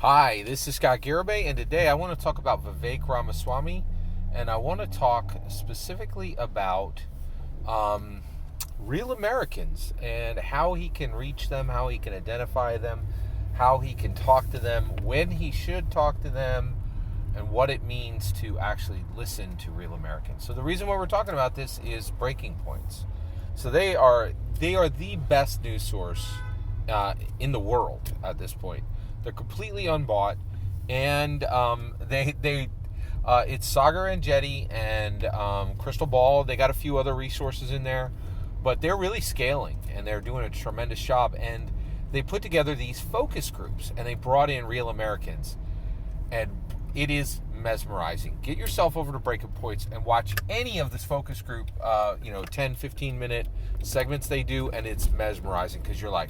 Hi, this is Garibay, and today I want to talk about Vivek Ramaswamy, and I want to talk specifically about um, real Americans and how he can reach them, how he can identify them, how he can talk to them, when he should talk to them, and what it means to actually listen to real Americans. So the reason why we're talking about this is breaking points. So they are the best news source in the world at this point. They're completely unbought, and it's Sagar and Jetty and Crystal Ball. They got a few other resources in there, but they're really scaling and they're doing a tremendous job. And they put together these focus groups and they brought in real Americans, and it is mesmerizing. Get yourself over to Breaking Points and watch any of this focus group 10 15 minute segments they do, and it's mesmerizing because you're like,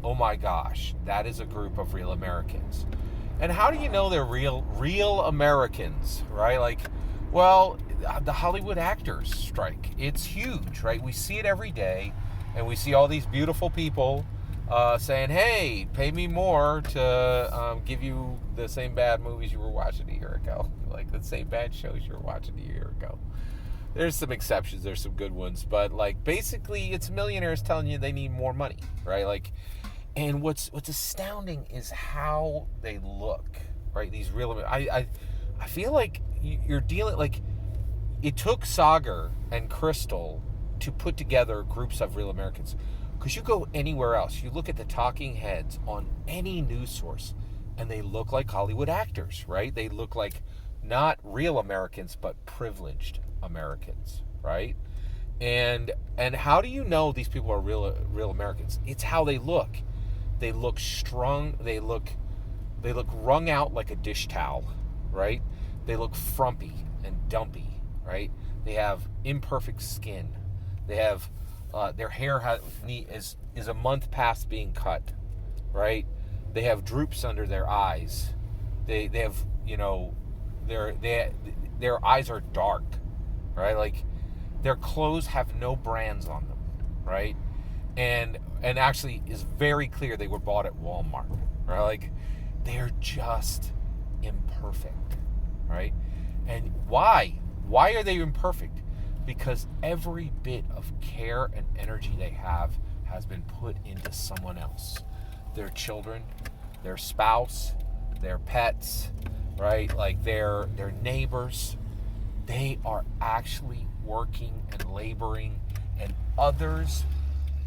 oh my gosh, that is a group of real Americans. And how do you know they're real Americans, right? Like, well, the Hollywood actors strike, it's huge, right? We see it every day, and we see all these beautiful people saying, hey, pay me more to give you the same bad movies you were watching a year ago, like the same bad shows you were watching a year ago. There's some exceptions, there's some good ones, but like basically it's millionaires telling you they need more money, right? Like, and what's astounding is how they look, right? These real, I feel like you're dealing, like, it took Sagar and Crystal to put together groups of real Americans. Because you go anywhere else, you look at the talking heads on any news source, and they look like Hollywood actors, right? They look like not real Americans, but privileged Americans, right? And how do you know these people are real Americans? It's how they look. They look strung. They look wrung out like a dish towel, right? They look frumpy and dumpy, right? They have imperfect skin. They have their hair is a month past being cut, right? They have droops under their eyes. They have their eyes are dark, right? Like, their clothes have no brands on them, right? And actually is very clear they were bought at Walmart, right? Like, they're just imperfect, right? And why are they imperfect? Because every bit of care and energy they have has been put into someone else. Their children, their spouse, their pets, right? Like their neighbors. They are actually working and laboring, and others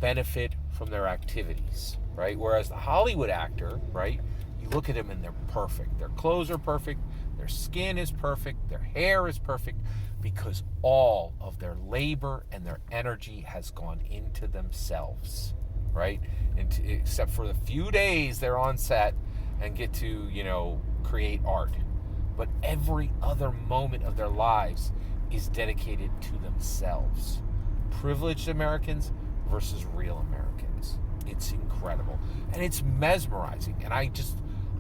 benefit from their activities, right? Whereas the Hollywood actor, right? You look at them and they're perfect. Their clothes are perfect. Their skin is perfect. Their hair is perfect, because all of their labor and their energy has gone into themselves, right? Except for the few days they're on set and get to, create art. But every other moment of their lives is dedicated to themselves. Privileged Americans versus real Americans. It's incredible. And it's mesmerizing. And I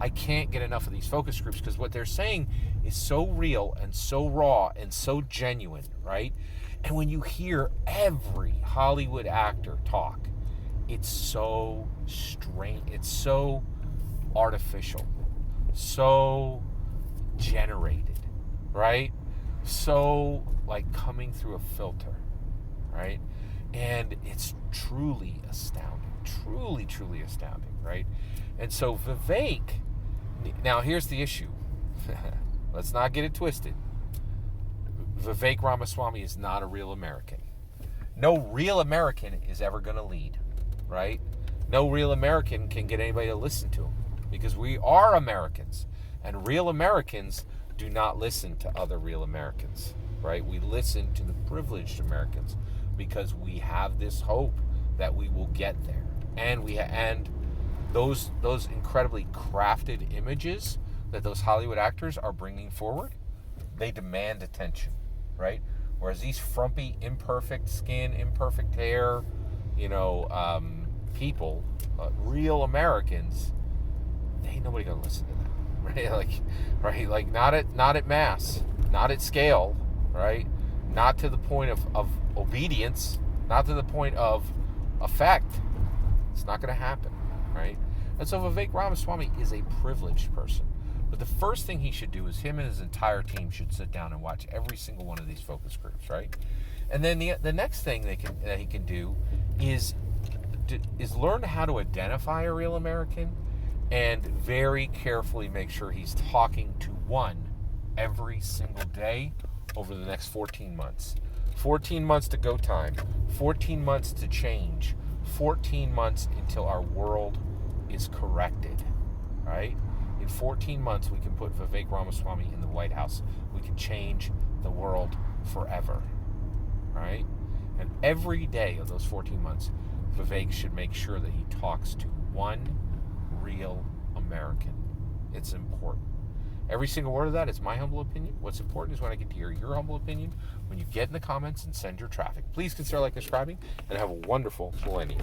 can't get enough of these focus groups, because what they're saying is so real and so raw and so genuine, right? And when you hear every Hollywood actor talk, it's so strange. It's so artificial, so generated, right? So like coming through a filter, right? And it's truly astounding, truly astounding, right? And so Vivek, now here's the issue. Let's not get it twisted. Vivek Ramaswamy is not a real American. No real American is ever going to lead, right? No real American can get anybody to listen to him, because we are Americans, and real Americans do not listen to other real Americans, right? We listen to the privileged Americans because we have this hope that we will get there, and those incredibly crafted images that those Hollywood actors are bringing forward, they demand attention, right? Whereas these frumpy, imperfect skin, imperfect hair, people, real Americans, ain't nobody gonna listen to them, right? Like not at mass, not at scale, right? Not to the point of obedience, not to the point of effect. It's not gonna happen, right? And so Vivek Ramaswamy is a privileged person. But the first thing he should do is him and his entire team should sit down and watch every single one of these focus groups, right? And then the next thing that he can do is learn how to identify a real American and very carefully make sure he's talking to one every single day over the next 14 months. 14 months to go time, 14 months to change, 14 months until our world is corrected, right? In 14 months, we can put Vivek Ramaswamy in the White House. We can change the world forever, right? And every day of those 14 months, Vivek should make sure that he talks to one real American. It's important. Every single word of that is my humble opinion. What's important is when I get to hear your humble opinion, when you get in the comments and send your traffic. Please consider like, subscribing, and have a wonderful millennium.